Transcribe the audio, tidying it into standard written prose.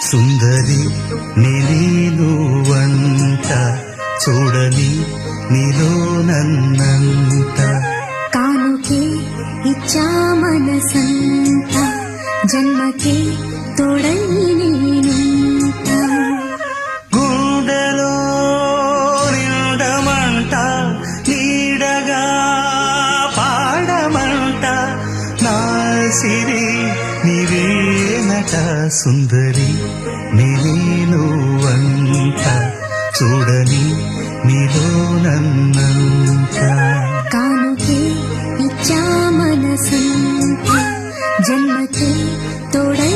సుందరి నేను వంట చూడని నీలో నన్నంత కానుకే ఇచ్చా మనసంత జన్మకే తోడై నేనుంట గుండెలో నిండమంట నీడగా పాడమంట నా సిరి నీవేనట సుందరి నేను వంట చూడని నీలో నన్నంత కానుకే ఇచ్చా మనసంత జన్మకే తోడై